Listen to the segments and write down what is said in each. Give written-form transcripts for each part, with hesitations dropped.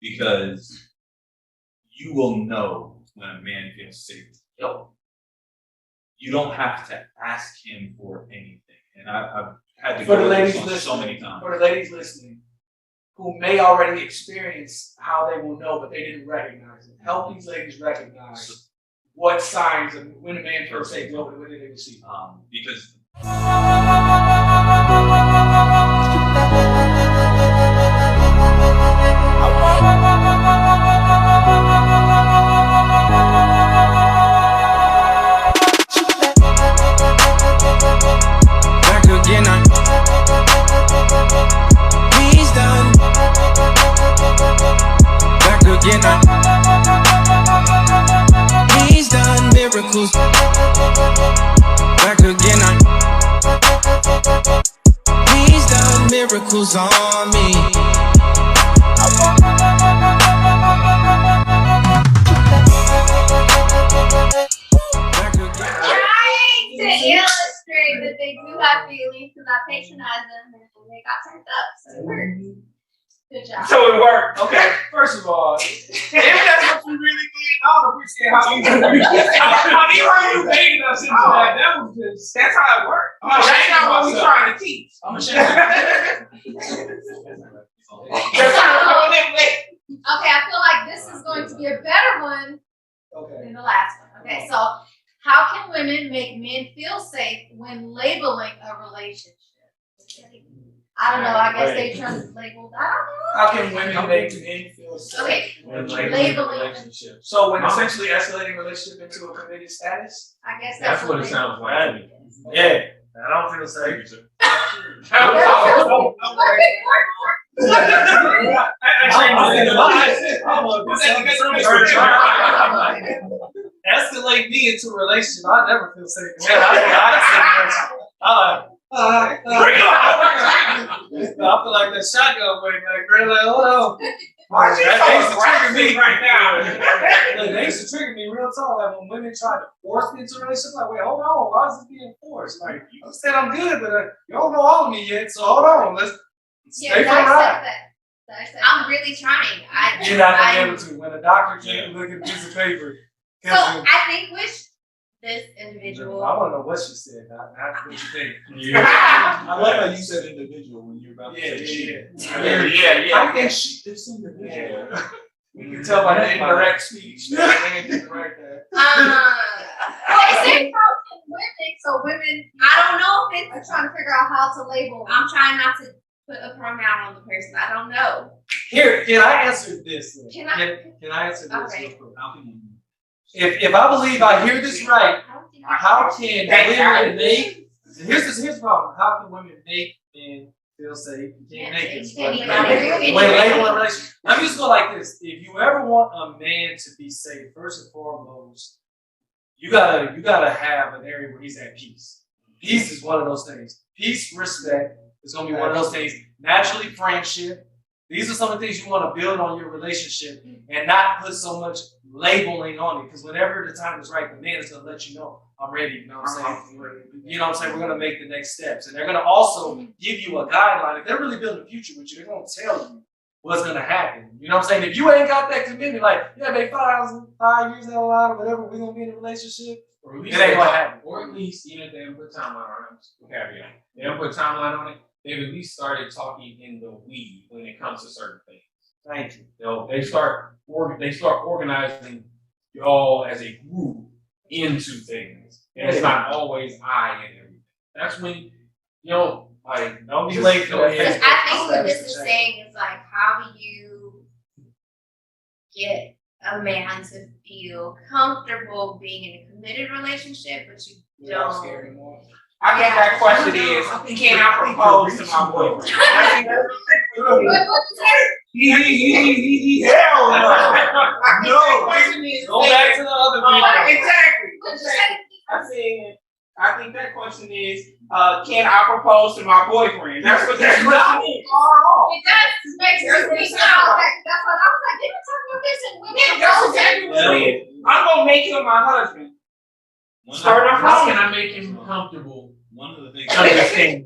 because you will know when a man feels safe. Yep. You don't have to ask him for anything. And I've had to For go the through ladies this listening, so many times. For the ladies listening, who may already experience how they will know, but they didn't recognize it. Help these ladies recognize what signs of when a man feels safe. What do they see? Because He's done miracles. Back again, he's done miracles on me. Trying to illustrate that they do have feelings because I patronize them and they got turned up. So it worked. Good job. So it worked. Okay. First of all, if that's what you really did, I don't appreciate how you paid us into that. That was just, that's how it worked. That's not what we're trying to teach. I'm ashamed. Okay, I feel like this is going to be a better one than the last one. Okay, so how can women make men feel safe when labeling a relationship? I don't know. I guess they translabeled. I don't know. How can women make men feel safe? Okay, when labeling relationship. So when essentially escalating relationship into a committed status? I guess That's what it sounds like. Yeah. I don't feel safe. Escalate me into a relationship. I never feel safe. I feel like that shotgun wave, like, girl, like, hold on. They used to trigger me right now. They used to trigger me real talk. Like when women try to force me into a relationship, like, wait, hold on, why is this being forced? Like, you said I'm good, but you don't know all of me yet, so hold on, let's stay for the ride. I'm really trying. You're not gonna be able to. When a doctor can't look at a piece of paper. So I think with this individual. I don't know what she said, not what you think. Yeah. I like how you said individual when you're about to say Yeah. I think this individual. You can tell by the indirect speech. Well, it's same problem with women. So women, I don't know if it's trying to figure out how to label. I'm trying not to put a pronoun on the person. I don't know. Here, can I answer this? Can I answer this? Okay. If I believe I hear this right, how can women make? Here's the problem. How can women make men feel safe? You can't make it. When labeling a relationship. Let me just go like this. If you ever want a man to be safe, first and foremost, you gotta have an area where he's at peace. Peace is one of those things. Peace, respect is gonna be one of those things. Naturally, friendship. These are some of the things you want to build on your relationship and not put so much labeling on it. Because whenever the time is right, the man is going to let you know, I'm ready. You know what I'm saying? You know what I'm saying? We're going to make the next steps. And they're going to also give you a guideline. If they're really building a future with you, they're going to tell you what's going to happen. You know what I'm saying? If you ain't got that commitment, like, yeah, babe, 5 years down the line or whatever, we're going to be in a relationship. Or it ain't going to happen. Or at least, even if they don't put timeline on it, caveat. They don't put timeline on it. They've at least started talking in the we when it comes to certain things. Thank you. They start organizing y'all as a group into things, and it's not always I and everything. That's when like don't be late. I think what this is saying is like, how do you get a man to feel comfortable being in a committed relationship, but you don't? I think that question is, can I propose to my boyfriend? Hell no. Go back to the other people. Exactly. I think that question is, can I propose to my boyfriend? That's what that question is. It does make me sound like that's what I was like. Didn't we talk about this and women? That's exactly what it is. I'm gonna make him my husband. How can I make him comfortable? One of the things Understand.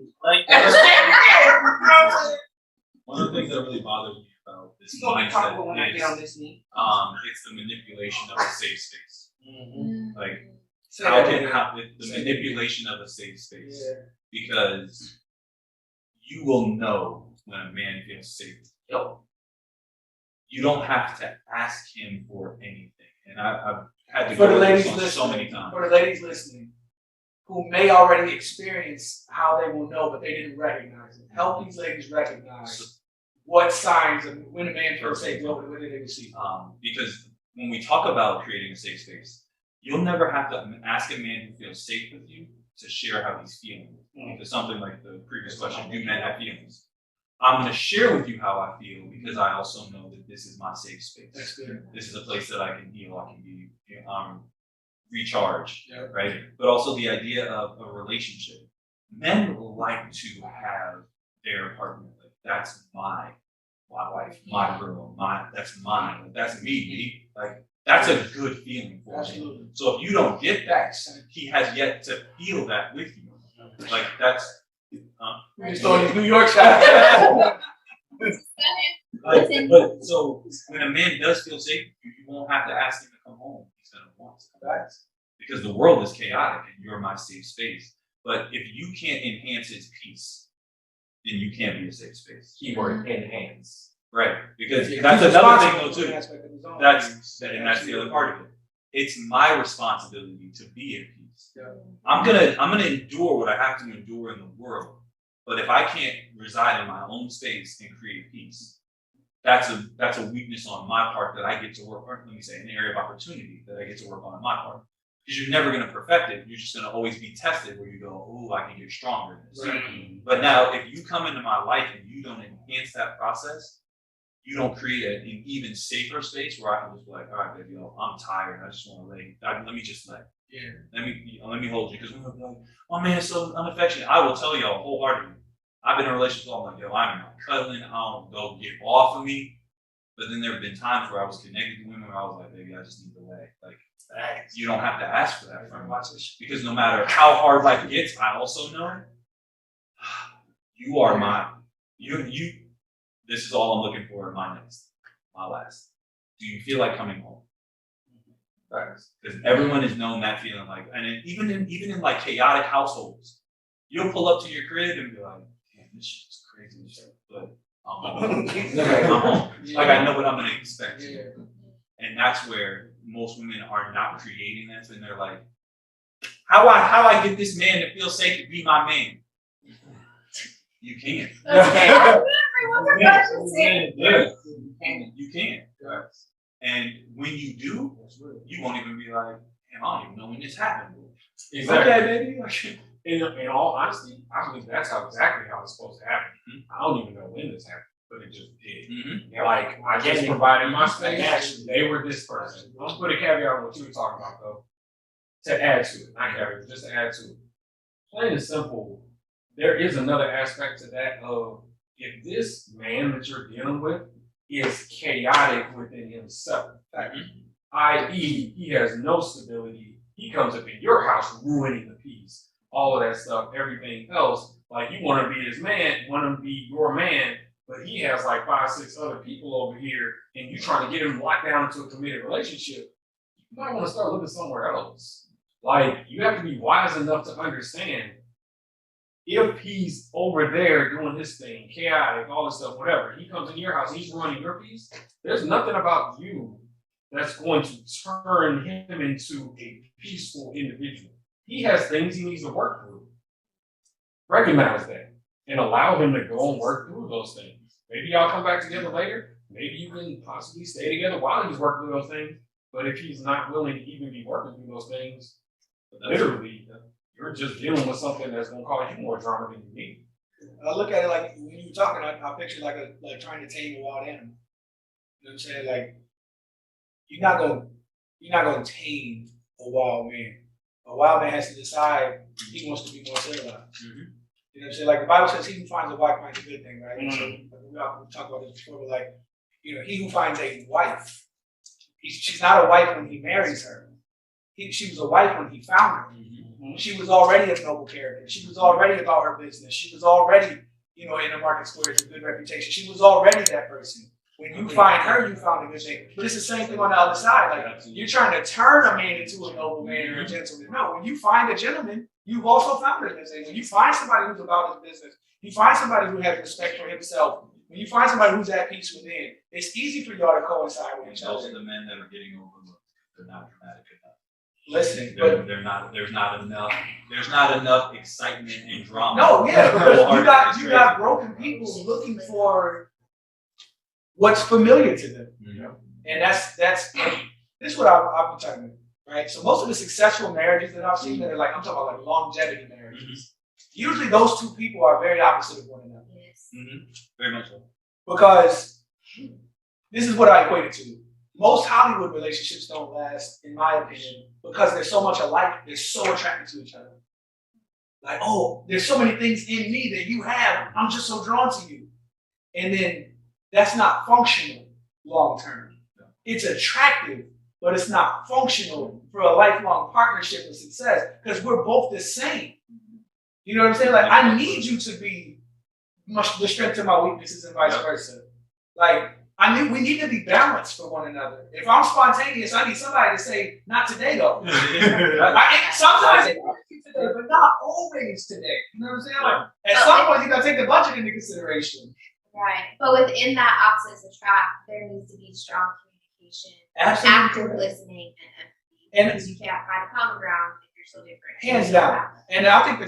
one of the things that really bothered me about this He's gonna be comfortable when I mindset get on is, this knee. it's the manipulation of a safe space. Mm-hmm. Like, Say how that can, again. how, the manipulation of a safe space. Yeah. Because you will know when a man feels safe. Yep. You don't have to ask him for anything. And I've had to For the go ladies through this so listening, many times. for the ladies listening, who may already experience how they will know, but they didn't recognize it. Help these ladies recognize what signs of when a man feels safe. What did they receive? Because when we talk about creating a safe space, you'll never have to ask a man who feels safe with you to share how he's feeling. Because something like the previous question, do men have feelings? I'm going to share with you how I feel because I also know that this is my safe space. That's good. This is a place that I can heal, I can be recharged, Yeah. right? But also the idea of a relationship. Men like to have their partner. Like, that's my wife, my girl, that's mine. Like, that's me. Like, that's a good feeling for Absolutely. me. So if you don't get that, he has yet to feel that with you. Like, that's. We're just throwing these New York shots. But so when a man does feel safe, you won't have to ask him to come home. He's gonna want to come back. Because the world is chaotic and you're my safe space. But if you can't enhance its peace, then you can't be a safe space. Keyword enhance. Right. Because Yeah, that's he's another thing responsible though for the too. aspect of his own. That's the other part of it. It's my responsibility to be at peace. Yeah. I'm gonna endure what I have to endure in the world. But if I can't reside in my own space and create peace, that's a weakness on my part that I get to work on. Let me say, an area of opportunity that I get to work on my part. Because you're never gonna perfect it. You're just gonna always be tested where you go, oh, I can get stronger in this. Right. But now if you come into my life and you don't enhance that process, you don't create an even safer space where I can just be like, all right, baby, I'm tired. I just want to let me just lay. Yeah. Let me hold you. Because we're like, oh man, it's so unaffectionate. I will tell y'all wholeheartedly. I've been in a relationship where I'm like, yo, I'm not cuddling. I don't go get off of me. But then there have been times where I was connected to women where I was like, baby, I just need to lay. Like, you don't have to ask for that from me. Because no matter how hard life gets, I also know you are this is all I'm looking for in my last. Do you feel like coming home? Because everyone has known that feeling. Like, and even in like chaotic households, you'll pull up to your crib and be like, "Damn, this shit's crazy as shit," but I'm home. I'm home. Like I know what I'm gonna expect. Yeah. And that's where most women are not creating that, and they're like, "How I get this man to feel safe to be my man?" You can't. You can't. And when you do, you won't even be like, "Damn, I don't even know when this happened." Exactly. Okay, baby. In all honesty, I believe that's exactly how it's supposed to happen. I don't even know when this happened, but it just did. Mm-hmm. Like, I just provided my space. They were this person. I'll put a caveat on what you were talking about, though. To add to it, not caveat, just to add to it. Plain and simple, there is another aspect to that of if this man that you're dealing with is chaotic within himself, i.e., he has no stability, he comes up in your house ruining the peace, all of that stuff, everything else. Like, you want to be his man, want to be your man, but he has like 5, 6 other people over here, and you trying to get him locked down into a committed relationship, you might want to start looking somewhere else. Like, you have to be wise enough to understand if he's over there doing his thing, chaotic, all this stuff, whatever, he comes in your house, he's ruining your peace, there's nothing about you that's going to turn him into a peaceful individual. He has things he needs to work through. Recognize that and allow him to go and work through those things. Maybe y'all come back together later. Maybe you can possibly stay together while he's working through those things. But if he's not willing to even be working through those things, literally, you're just dealing with something that's going to cause you more drama than you need. I look at it like when you were talking, I picture like trying to tame a wild animal. You know what I'm saying? Like you're not gonna tame a wild man. A wild man has to decide he wants to be more civilized. Mm-hmm. You know what I'm saying? Like the Bible says, he who finds a wife finds a good thing, right? Mm-hmm. So we talked about this before, but like, you know, he who finds a wife, she's not a wife when he marries her. She was a wife when he found her. Mm-hmm. She was already of noble character. She was already about her business. She was already, you know, in the market square with a good reputation. She was already that person. When you find her, you found a good thing. But it's the same thing on the other side. Like, you're trying to turn a man into a noble man or a gentleman. No, when you find a gentleman, you've also found a good thing. When you find somebody who's about his business, you find somebody who has respect for himself, when you find somebody who's at peace within, it's easy for y'all to coincide with each Those other. are the men that are getting overlooked. They're not dramatic enough. Listen, but They're not. There's not enough excitement and drama. no, yeah, because you got broken people looking for what's familiar to them. And that's this is what I've been talking about, right? So most of the successful marriages that I've seen that are like, I'm talking about like longevity marriages. Usually those two people are very opposite of one another. Very much so. Because this is what I equate it to. Most Hollywood relationships don't last, in my opinion, because they're so much alike, they're so attracted to each other. Like, oh, there's so many things in me that you have, I'm just so drawn to you. And then that's not functional long term. It's attractive, but it's not functional for a lifelong partnership of success because we're both the same. You know what I'm saying? Like, I need you to be the strength to my weaknesses and vice versa. Like, we need to be balanced for one another. If I'm spontaneous, I need somebody to say, not today though. Sometimes it works today, but not always today. You know what I'm saying? Like, at some point, you gotta take the budget into consideration. Right. But within that opposites attract, there needs to be strong communication, active listening, and empathy. Because you can't find a common ground if you're so different. Hands down. And I think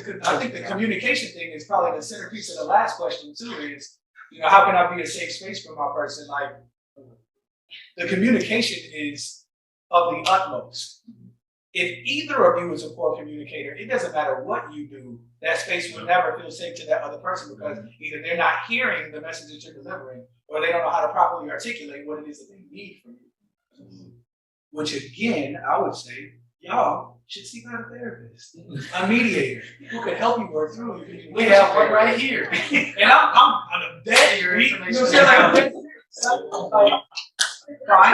the communication thing is probably the centerpiece of the last question too. Is, you know, how can I be a safe space for my person? Like, the communication is of the utmost. If either of you is a poor communicator, it doesn't matter what you do, that space will never feel safe to that other person because either they're not hearing the message that you're delivering or they don't know how to properly articulate what it is that they need from you. Which again, I would say, y'all should seek out a therapist, a mediator who can help you work through it. We have one right here. And I'm a dead here. You know what I'm saying? Find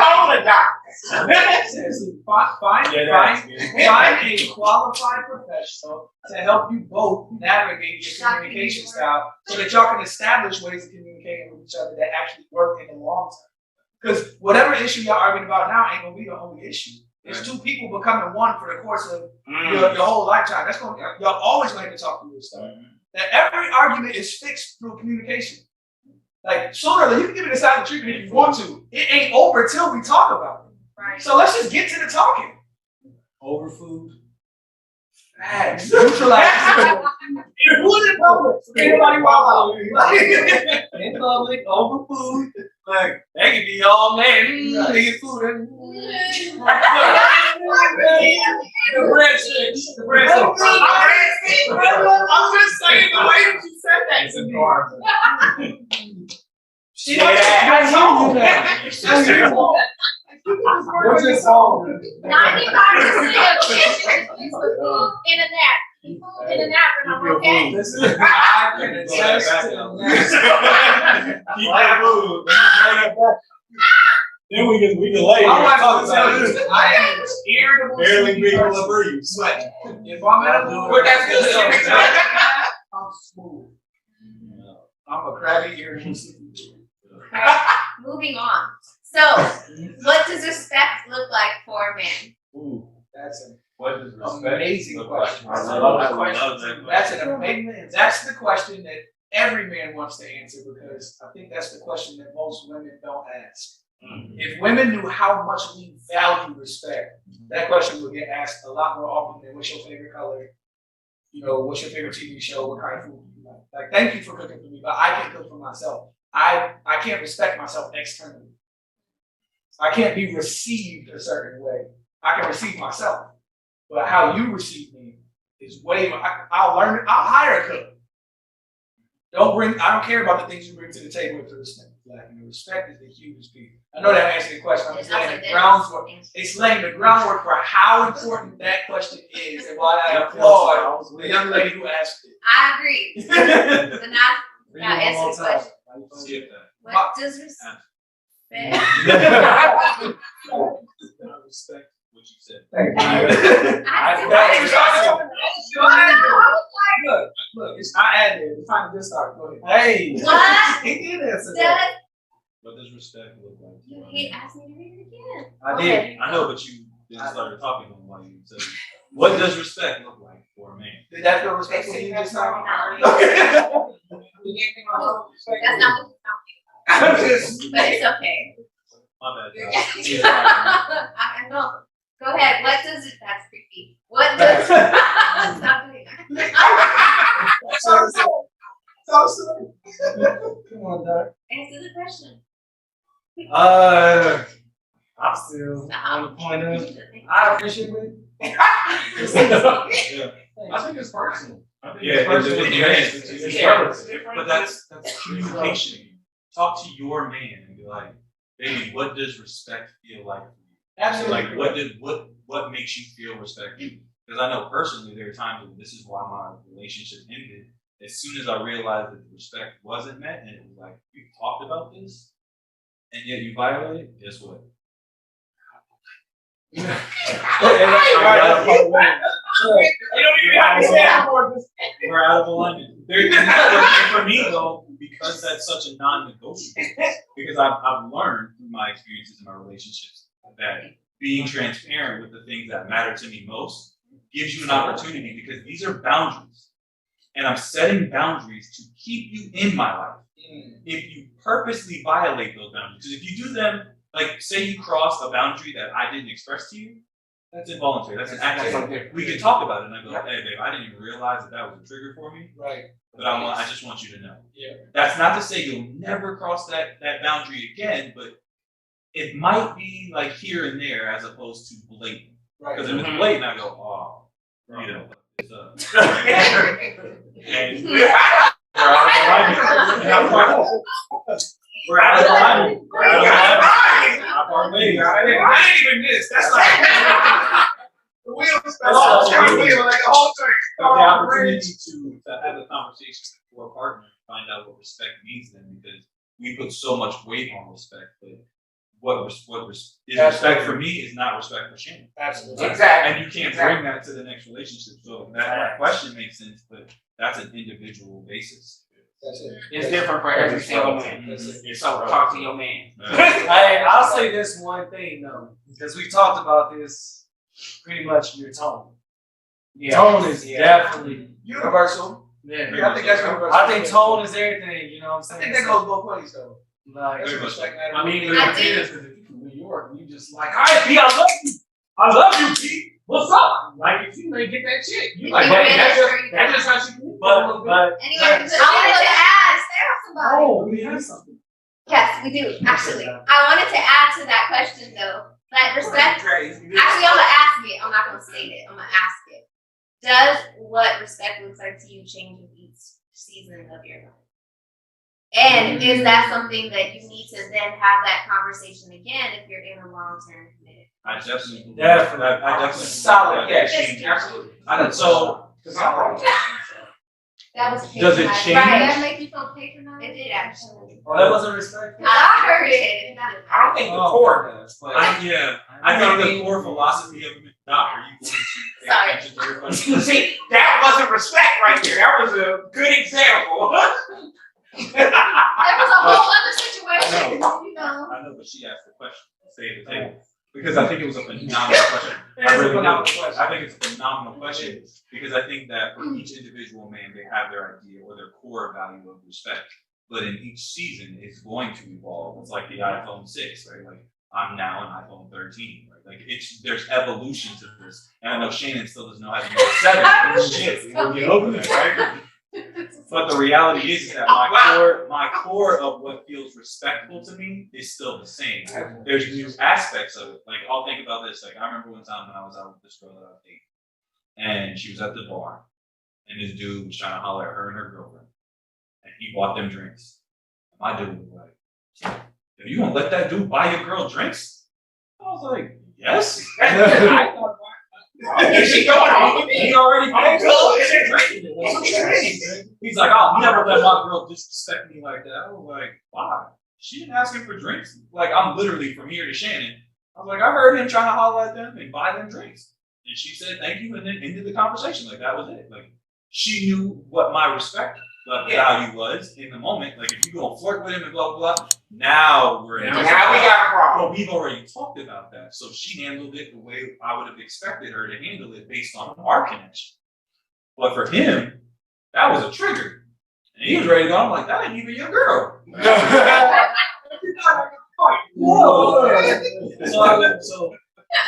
a qualified professional to help you both navigate your communication style so that y'all can establish ways of communicating with each other that actually work in the long term. Because whatever issue y'all arguing about now ain't gonna be the only issue. It's two people becoming one for the course of your whole lifetime. That's gonna y'all always gonna have to talk through this stuff. That every argument is fixed through communication. Like, sooner or later, you can give it a silent treatment if you want to. It ain't over till we talk about it. Right. So let's just get to the talking. Over food. Facts. Neutralize. Food in public. Anybody wild out. In public, over food. Like, they can be all man. They get food. The breadsticks. The breadsticks. I'm just saying the way that you said that to me. She knows that's home. What's this home? 95% of kitchen is for food in a nap. Food in a nap, and I'm okay. This is I can attest to that. Keep that food. Then we can lay. My wife always tells you, I am irritable. Barely breathing the breeze. But if I'm at a mood, that's good. I'm smooth. I'm a crabby, irritable. Moving on. So, what does respect look like for a man? Ooh, that's an respect amazing question. I love that question. That's an amazing. That's the question that every man wants to answer because I think that's the question that most women don't ask. If women knew how much we value respect, that question would get asked a lot more often than what's your favorite color? You know, what's your favorite TV show? What kind of food do you like? Like, thank you for cooking for me, but I can cook for myself. I can't respect myself externally. I can't be received a certain way. I can receive myself, but how you receive me is way. I'll learn it. I'll hire a cook. I don't care about the things you bring to the table with the respect. Like, and the respect is the hugest piece. I know that answers the question. I'm just laying the groundwork. It's laying the groundwork for how important that question is and why I applaud the young lady who asked it. I agree. So now answer the question. Skip that. What does respect? I respect what you said. Thank you. Look, I added it. It's time to just start. Go ahead. Hey. What? He did answer that. What does respect look like? You hate asking me to read it again. I Okay. did. I know, but you didn't start talking on why you said. What does respect look like for a man? Did that feel respectful to you just now? That's not what I'm just. but it's okay. My bad. I know. Go ahead. What does it? That's creepy. What does? Stop doing that. So sorry. Come on, Doc. Answer the question. I'm still on the point of. I I appreciate it. Yeah. I think it's personal. I think Yeah, it's personal. it's different. But that's communication. Talk to your man and be like, baby, what does respect feel like for you? Absolutely. Like, what makes you feel respected? Because I know personally there are times when this is why my relationship ended. As soon as I realized that the respect wasn't met, and it was like, you talked about this, and yet you violated it, guess what? We're out of alignment. For me though, because that's such a non-negotiable, because I've learned through my experiences in my relationships that being transparent with the things that matter to me most gives you an opportunity, because these are boundaries. And I'm setting boundaries to keep you in my life. If you purposely violate those boundaries, because if you do them, like say you cross a boundary that I didn't express to you, that's involuntary. That's an accident. We can talk about it, and I go, hey babe, I didn't even realize that was a trigger for me. Right. But I just want you to know. Yeah. That's not to say you'll never cross that boundary again, but it might be like here and there as opposed to blatant. Right. Because if it's blatant, I go, oh, you know, it's up. And we're out of alignment. We're out of alignment. I didn't even miss. That's like the wheels. The opportunity to have a conversation with a partner and find out what respect means to them, because we put so much weight on respect, but what is respect for me is not respect for Shannon. Absolutely. Exactly. And you can't bring that to the next relationship. So that question makes sense, but that's an individual basis. That's it. It's different for every single man. So talk to your man. Hey, I'll say this one thing though, because we talked about this pretty much in your tone. Yeah. Tone is definitely universal. yeah. I think that's universal. I think tone is everything, you know what I'm I saying? think that goes both ways though. Like, That's respect matter. I mean, I it think- is, because if you're from New York, you just like, all right, P, I love you. I love you, P. What's up? Like, if you ain't get that shit, you like, You hey, that's really just, that's just how she can but Anyway, I wanted to add, somebody. oh, we have something. Yes, we do, actually. I wanted to add to that question though, that respect, actually, I'm gonna ask it, I'm not gonna state it, I'm gonna ask it. Does what respect looks like to you change with each season of your life? And is that something that you need to then have that conversation again if you're in a long-term committed? I definitely, Definitely. I definitely Solid, yes. yes. Absolutely. So That was Does it patronizing. change? Right, that make you feel patronized? It did actually. Oh, that wasn't respectful. I heard it. I don't think the core does, but I think the core philosophy of Doc, are you going to pay Sorry. attention to everybody? see, that wasn't respect right there. That was a good example. There was a whole other situation, you know. I know, but she asked the question. Stay at the table. Because I think it was a phenomenal question. I really do. I think it's a phenomenal question, because I think that for each individual man, they have their idea or their core value of respect. But in each season, it's going to evolve. It's like the iPhone 6, right? Like I'm now an iPhone 13, right? Like there's evolution to this. And I know Shannon still doesn't know how to use a 7. Shit, we'll get over that, right? But the reality is that my core of what feels respectful to me is still the same. There's new aspects of it. Like I'll think about this. Like I remember one time when I was out with this girl that I was dating, and she was at the bar, and this dude was trying to holler at her and her girlfriend, and he bought them drinks. My dude was like, "Are you gonna let that dude buy your girl drinks?" I was like, "Yes." Is she going home? He already paid. He's like, I'll never let my girl disrespect me like that. I was like, why? She didn't ask him for drinks. Like, I'm literally from here to Shannon. I was like, I heard him trying to holler at them and buy them drinks. And she said, thank you, and then ended the conversation. Like, that was it. Like, she knew what my respect what the value was in the moment. Like if you go flirt with him and blah blah blah, now we're in. Now we got a problem. But we've already talked about that, so she handled it the way I would have expected her to handle it based on our connection. But for him, that was a trigger, and he was ready to go. I'm like, that ain't even your girl. So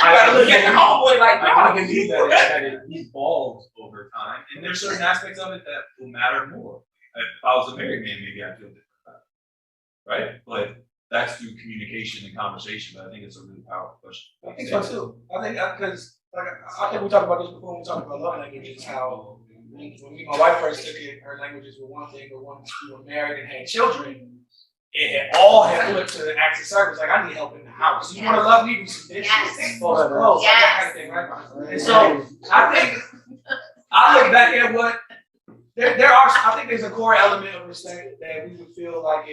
I gotta look at the homeboy like, I no. believe that it evolves over time, and there's certain aspects of it that will matter more. If I was a married man, maybe I'd feel different about it, right? But that's through communication and conversation. But I think it's a really powerful question. I think so too. I think because I think we talked about this before when we talked about love languages, how when me and my wife first took it, her languages were one thing, but once we were married and had children, it all had flipped to acts of service. Like, I need help in the house. You want to love me? Do some dishes, fold clothes, like that kind of thing, right? And so I think I look back at what there are. I think there's a core element of respect that we would feel like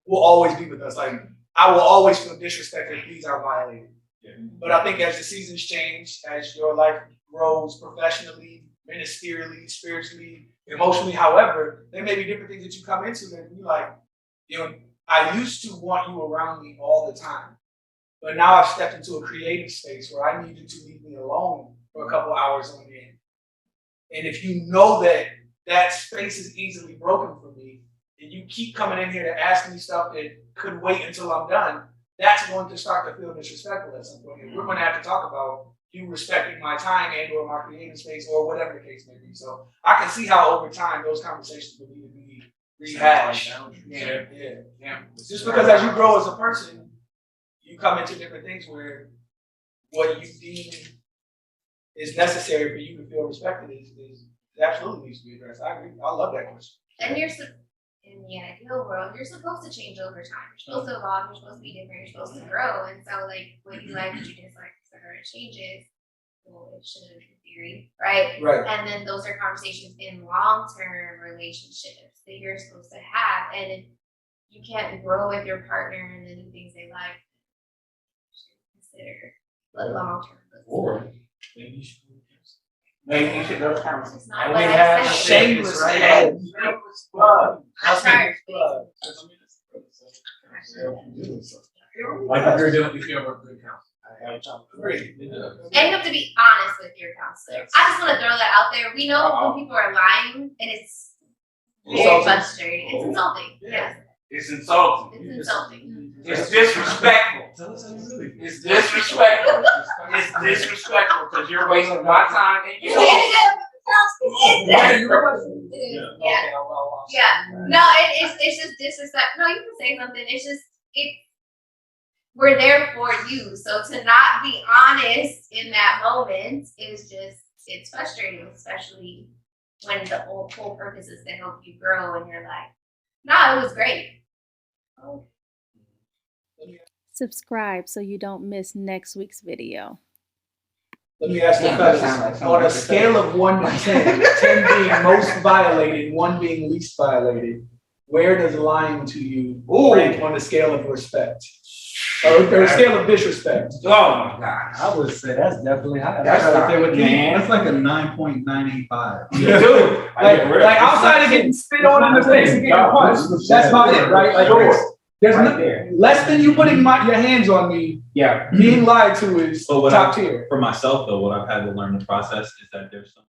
will always be with us. Like, I will always feel disrespected if these are violated. Yeah. But I think as the seasons change, as your life grows professionally, ministerially, spiritually, emotionally, however, there may be different things that you come into that you like, I used to want you around me all the time, but now I've stepped into a creative space where I need you to leave me alone for a couple hours on end. And if you know that that space is easily broken for me, and you keep coming in here to ask me stuff that could wait until I'm done, that's going to start to feel disrespectful at some point. And we're going to have to talk about you respecting my time and or my creative space or whatever the case may be. So I can see how over time those conversations will need to be rehashed. Yeah. Just because as you grow as a person, you come into different things where what you deem is necessary for you to feel respected is absolutely needs to be addressed. I agree. I love that question. And in the ideal world, you're supposed to change over time. You're supposed to evolve. You're supposed to be different. You're supposed to grow. And so, like, what you like, what you dislike, etc., it changes. Well, it should in theory, right? Right. And then those are conversations in long-term relationships that you're supposed to have. And if you can't grow with your partner and the new things they like, you should consider the long-term. Or maybe you should. Maybe you should go to conversation. It's not And what we I have said. shameless Right. shameless plug. I'm sorry. Like if you're doing, if you're a good counsel. Great. And you have to be honest with your counselor. I just want to throw that out there. We know when people are lying, and it's very Insulting. frustrating. It's insulting. Yes, It's insulting. it's insulting. It's disrespectful. It's disrespectful. It's disrespectful because you're wasting my time and yours. Yeah. No, it's just disrespect. No, you can say something. It's just we're there for you. So to not be honest in that moment is just it's frustrating, especially when the whole purpose is to help you grow and you're like, no, it was great. Oh. Subscribe so you don't miss next week's video. Let me ask you a question. On a scale of 1 to 10, 10 being most violated, 1 being least violated, where does lying to you rank on the scale of respect? Or a scale of disrespect? Oh my God. I would say that's definitely high. That's right not there with man. That's like a 9.985. You do. Like outside of getting spit on in the face and getting punched, that's about it, right? Like there's less than you putting your hands on me. Yeah. Being lied to is But top tier. For myself, though, what I've had to learn the process is that there's some